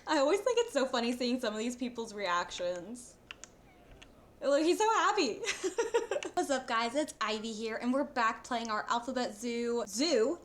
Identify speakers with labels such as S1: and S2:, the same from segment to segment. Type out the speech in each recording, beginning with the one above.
S1: I always think it's so funny seeing some of these people's reactions. Look, he's so happy. What's up, guys? It's Ivy here, and we're back playing our Alphabet Zoo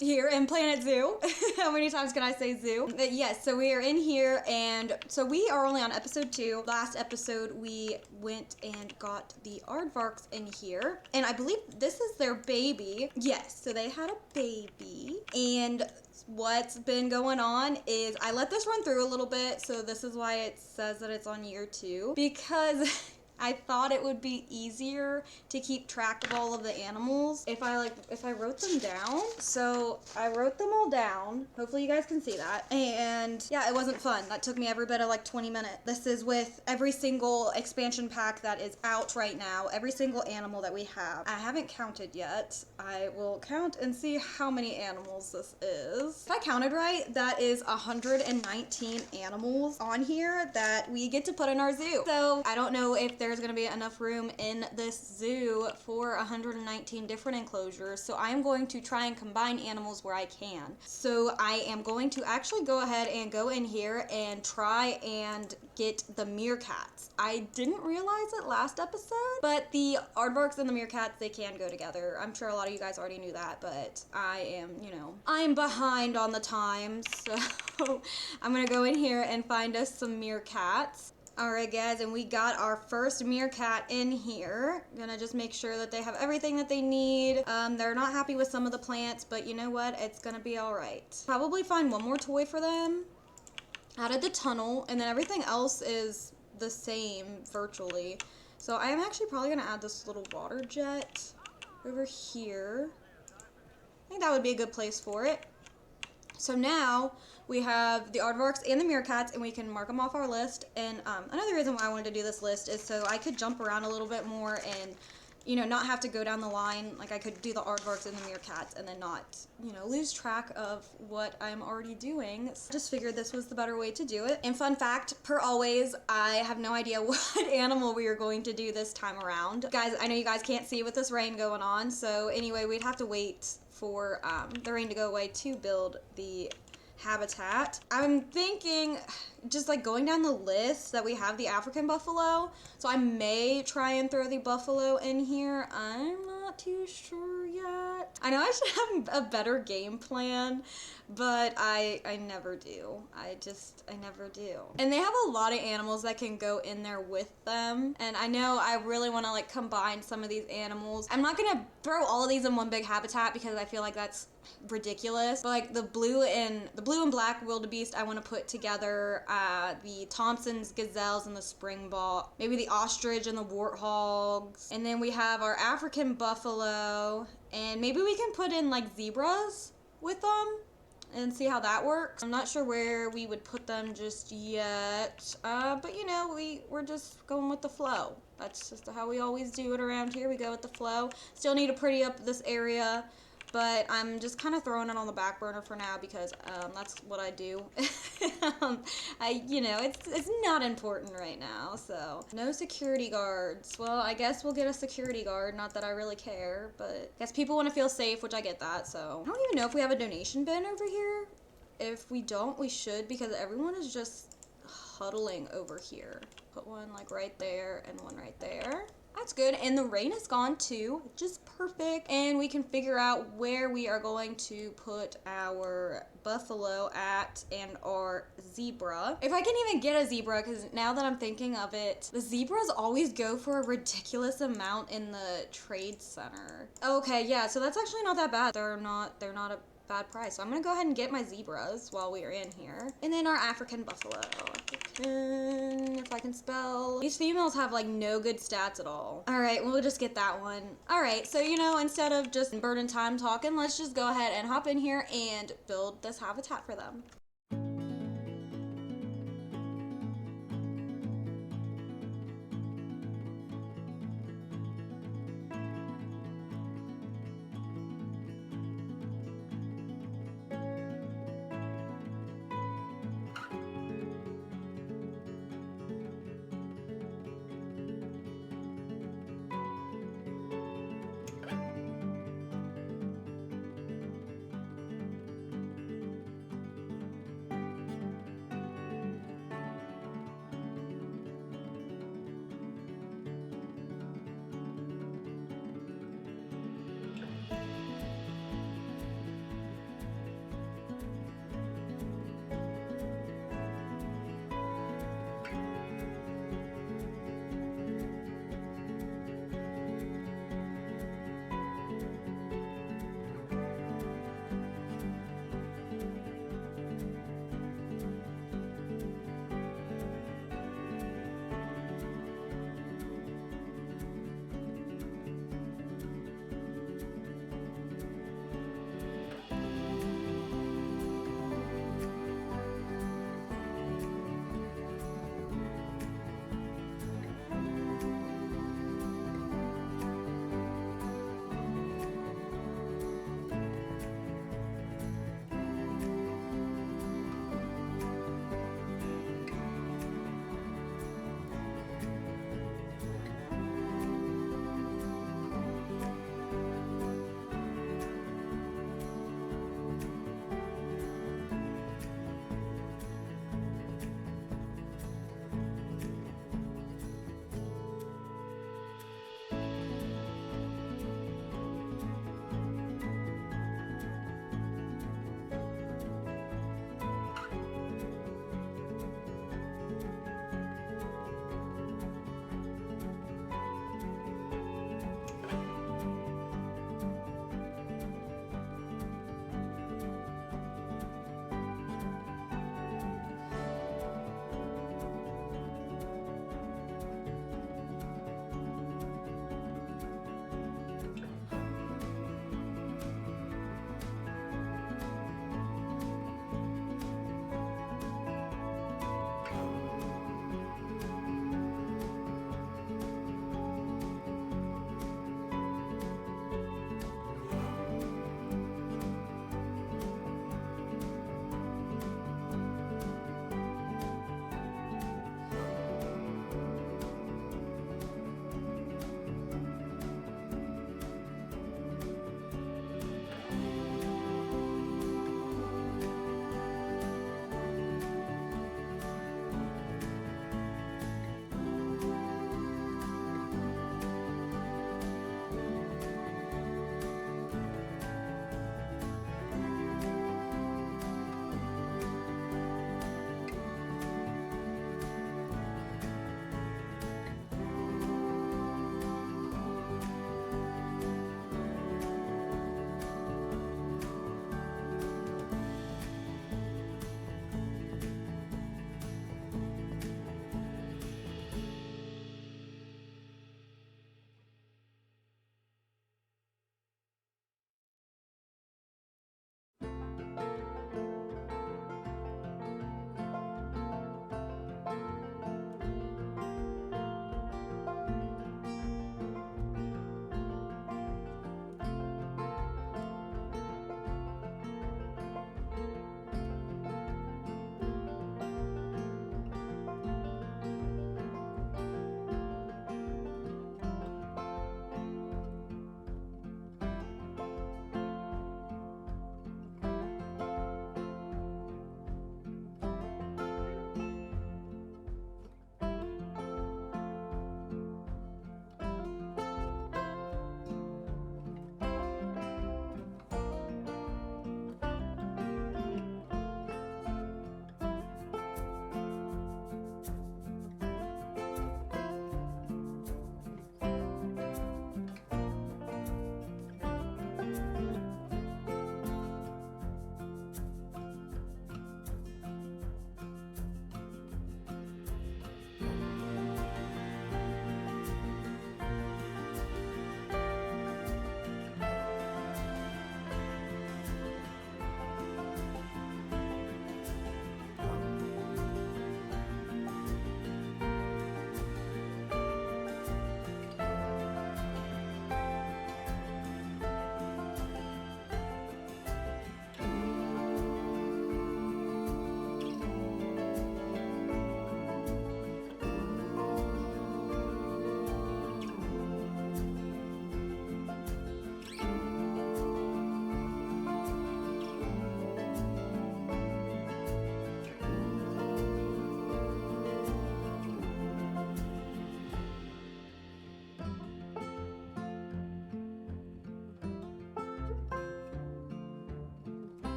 S1: here in Planet Zoo. How many times can I say zoo? But yes, so we are in here, and so we are only on episode 2. Last episode, we went and got the aardvarks in here, and I believe this is their baby. Yes, so they had a baby, and what's been going on is I let this run through a little bit, so this is why it says that it's on year 2, because I thought it would be easier to keep track of all of the animals if I wrote them down. So I wrote them all down. Hopefully you guys can see that. And yeah, it wasn't fun. That took me every bit of like 20 minutes. This is with every single expansion pack that is out right now, every single animal that we have. I haven't counted yet. I will count and see how many animals this is. If I counted right, that is 119 animals on here that we get to put in our zoo. So I don't know if there's gonna be enough room in this zoo for 119 different enclosures, so I am going to try and combine animals where I can. So I am going to actually go ahead and go in here and try and get the meerkats. I didn't realize it last episode, but the aardvarks and the meerkats, they can go together. I'm sure a lot of you guys already knew that, but I am, I'm behind on the time, so I'm gonna go in here and find us some meerkats. Alright guys, and we got our first meerkat in here. Gonna just make sure that they have everything that they need. They're not happy with some of the plants, but you know what? It's gonna be alright. Probably find one more toy for them out of the tunnel, and then everything else is the same virtually. So I am actually probably gonna add this little water jet over here. I think that would be a good place for it. So now we have the aardvarks and the meerkats, and we can mark them off our list. And another reason why I wanted to do this list is so I could jump around a little bit more and, not have to go down the line. Like I could do the aardvarks and the meerkats and then not, lose track of what I'm already doing. So I just figured this was the better way to do it. And fun fact, per always, I have no idea what animal we are going to do this time around. Guys, I know you guys can't see with this rain going on. So anyway, we'd have to wait for the rain to go away to build the habitat. I'm thinking just like going down the list that we have the African buffalo, so I may try and throw the buffalo in here. I'm not too sure yet. I know I should have a better game plan, but I never do. I never do. And they have a lot of animals that can go in there with them, and I know I really want to like combine some of these animals. I'm not gonna throw all of these in one big habitat because I feel like that's ridiculous, but like the blue and black wildebeest, I want to put together the Thompson's gazelles and the springbok, maybe the ostrich and the warthogs, and then we have our African buffalo, and maybe we can put in like zebras with them and see how that works. I'm not sure where we would put them just yet, but we're just going with the flow. That's just how we always do it around here. We go with the flow. Still need to pretty up this area, but I'm just kind of throwing it on the back burner for now because that's what I do. It's not important right now, so. No security guards. Well, I guess we'll get a security guard. Not that I really care, but I guess people want to feel safe, which I get that, so. I don't even know if we have a donation bin over here. If we don't, we should, because everyone is just huddling over here. Put one like right there and one right there. That's good, and the rain is gone too, just perfect. And we can figure out where we are going to put our buffalo at and our zebra. If I can even get a zebra, because now that I'm thinking of it, the zebras always go for a ridiculous amount in the trade center. Okay, yeah, so that's actually not that bad. They're not a bad price. So I'm gonna go ahead and get my zebras while we are in here. And then our African buffalo. If I can spell. These females have like no good stats at all. All right, we'll just get that one. All right, so instead of just burning time talking, let's just go ahead and hop in here and build this habitat for them.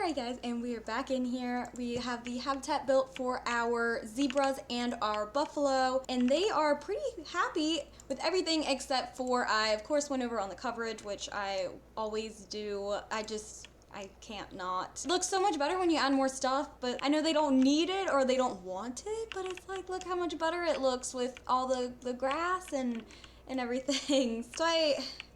S1: Alright guys, and we are back in here. We have the habitat built for our zebras and our buffalo, and they are pretty happy with everything except for I of course went over on the coverage, which I always do. I can't not. It looks so much better when you add more stuff, but I know they don't need it or they don't want it, but it's like, look how much better it looks with all the grass and everything. So I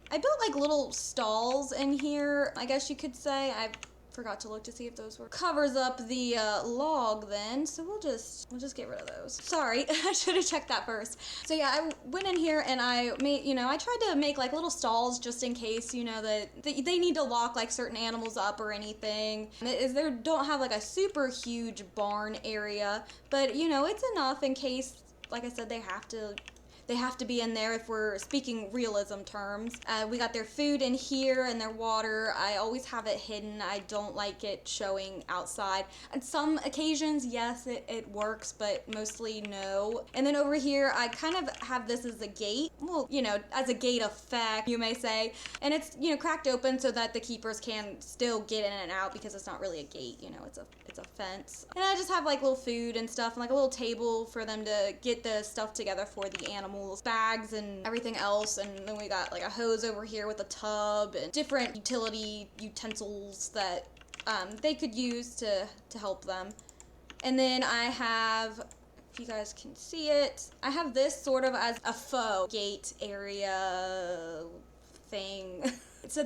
S1: built like little stalls in here, I guess you could say. I forgot to look to see if those were covers up the log then, so we'll just get rid of those. Sorry, I should have checked that first. So yeah, I went in here and I made, I tried to make like little stalls just in case, that they need to lock like certain animals up or anything. They don't have like a super huge barn area, but it's enough in case, like I said, they have to be in there if we're speaking realism terms. We got their food in here and their water. I always have it hidden. I don't like it showing outside. On some occasions, yes, it works, but mostly no. And then over here, I kind of have this as a gate. Well, as a gate effect, you may say. And it's, cracked open so that the keepers can still get in and out because it's not really a gate, it's a fence. And I just have like little food and stuff and like a little table for them to get the stuff together for the animals, bags and everything else. And then we got like a hose over here with a tub and different utility utensils that they could use to help them. And then I have, if you guys can see it, I have this sort of as a faux gate area thing. So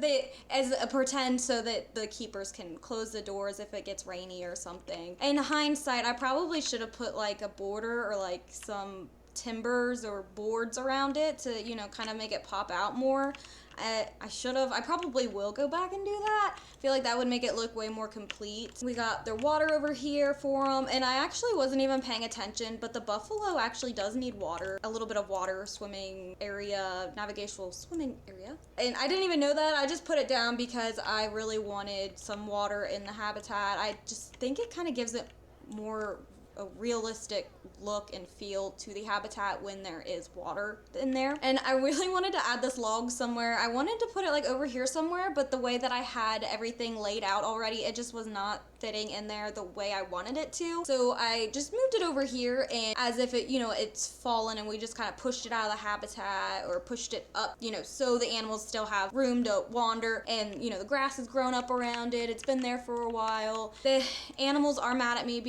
S1: as a pretend so that the keepers can close the doors if it gets rainy or something. In hindsight, I probably should have put like a border or like some timbers or boards around it to, kind of make it pop out more. I should have. I probably will go back and do that. I feel like that would make it look way more complete. We got their water over here for them, and I actually wasn't even paying attention, but the buffalo actually does need water. A little bit of water, swimming area, navigational swimming area. And I didn't even know that. I just put it down because I really wanted some water in the habitat. I just think it kind of gives it more a realistic look and feel to the habitat when there is water in there. And I really wanted to add this log somewhere. I wanted to put it like over here somewhere, but the way that I had everything laid out already, it just was not fitting in there the way I wanted it to. So I just moved it over here, and as if it, it's fallen, and we just kind of pushed it out of the habitat or pushed it up, so the animals still have room to wander, and the grass has grown up around it. It's been there for a while. The animals are mad at me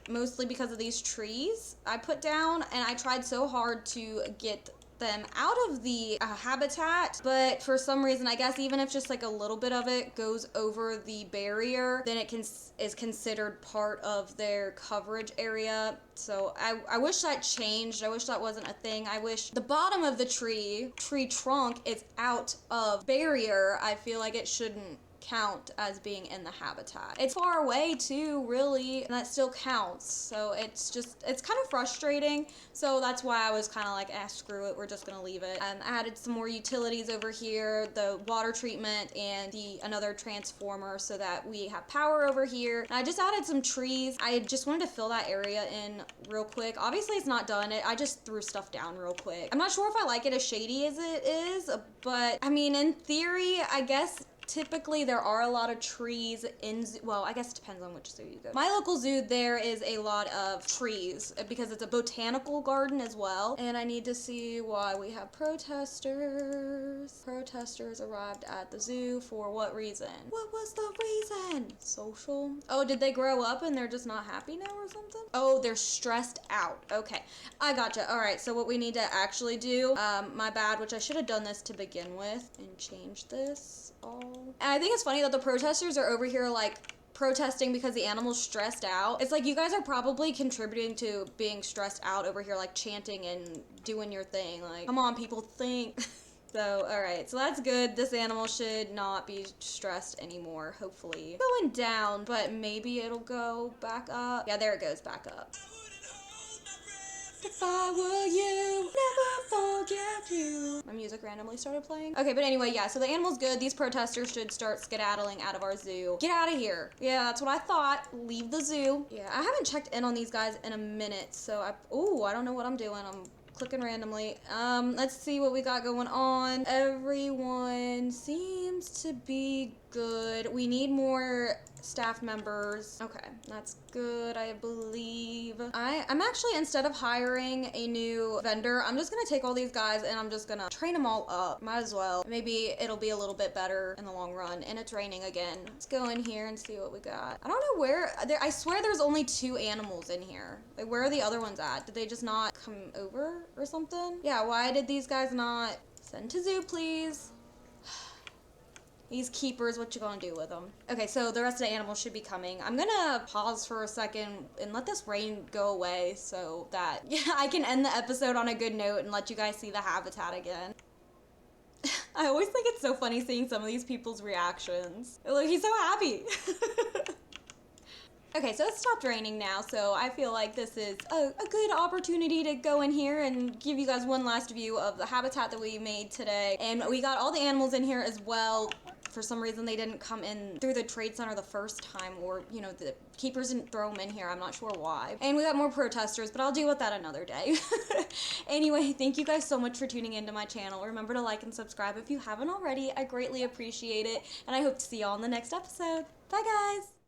S1: mostly because of these trees I put down, and I tried so hard to get them out of the habitat, but for some reason, I guess even if just like a little bit of it goes over the barrier, then it is considered part of their coverage area. So I wish that changed. I wish that wasn't a thing. I wish the bottom of the tree trunk is out of barrier. I feel like it shouldn't count as being in the habitat. It's far away too, really, and that still counts. So it's kind of frustrating. So that's why I was kind of like, screw it, we're just gonna leave it. And I added some more utilities over here, the water treatment and another transformer so that we have power over here. And I just added some trees. I just wanted to fill that area in real quick. Obviously it's not done. I just threw stuff down real quick. I'm not sure if I like it as shady as it is, but I mean, in theory, I guess typically there are a lot of trees in well, I guess it depends on which zoo you go. My local zoo, there is a lot of trees because it's a botanical garden as well. And I need to see why we have protesters. Protesters arrived at the zoo for what reason? What was the reason? Social? Oh, did they grow up and they're just not happy now or something? Oh, they're stressed out. Okay, I gotcha. All right, so what we need to actually do, my bad, which I should have done this to begin with and change this all. And I think it's funny that the protesters are over here like protesting because the animal's stressed out. It's like you guys are probably contributing to being stressed out over here, like chanting and doing your thing. Like, come on, people, think. So, alright, so that's good. This animal should not be stressed anymore, hopefully. Going down, but maybe it'll go back up. Yeah, there it goes, back up. If I were you, never forget you. My music randomly started playing. Okay, but anyway, yeah, so the animal's good. These protesters should start skedaddling out of our zoo. Get out of here. Yeah, that's what I thought. Leave the zoo. Yeah, I haven't checked in on these guys in a minute, so I don't know what I'm doing. I'm clicking randomly. Let's see what we got going on. Everyone seems to be good. We need more staff members. Okay, that's good, I believe. I'm actually, instead of hiring a new vendor, I'm just gonna take all these guys and I'm just gonna train them all up. Might as well. Maybe it'll be a little bit better in the long run. And it's raining again. Let's go in here and see what we got. I don't know where, I swear there's only 2 animals in here. Like, where are the other ones at? Did they just not come over or something? Yeah, why did these guys not send to zoo, please? These keepers, what you gonna do with them? Okay, so the rest of the animals should be coming. I'm gonna pause for a second and let this rain go away so that I can end the episode on a good note and let you guys see the habitat again. I always think it's so funny seeing some of these people's reactions. Look, he's so happy. Okay, so it stopped raining now, so I feel like this is a good opportunity to go in here and give you guys one last view of the habitat that we made today. And we got all the animals in here as well. For some reason, they didn't come in through the trade center the first time, or, you know, the keepers didn't throw them in here. I'm not sure why. And we got more protesters, but I'll deal with that another day. Anyway, thank you guys so much for tuning into my channel. Remember to like and subscribe if you haven't already. I greatly appreciate it, and I hope to see y'all in the next episode. Bye, guys!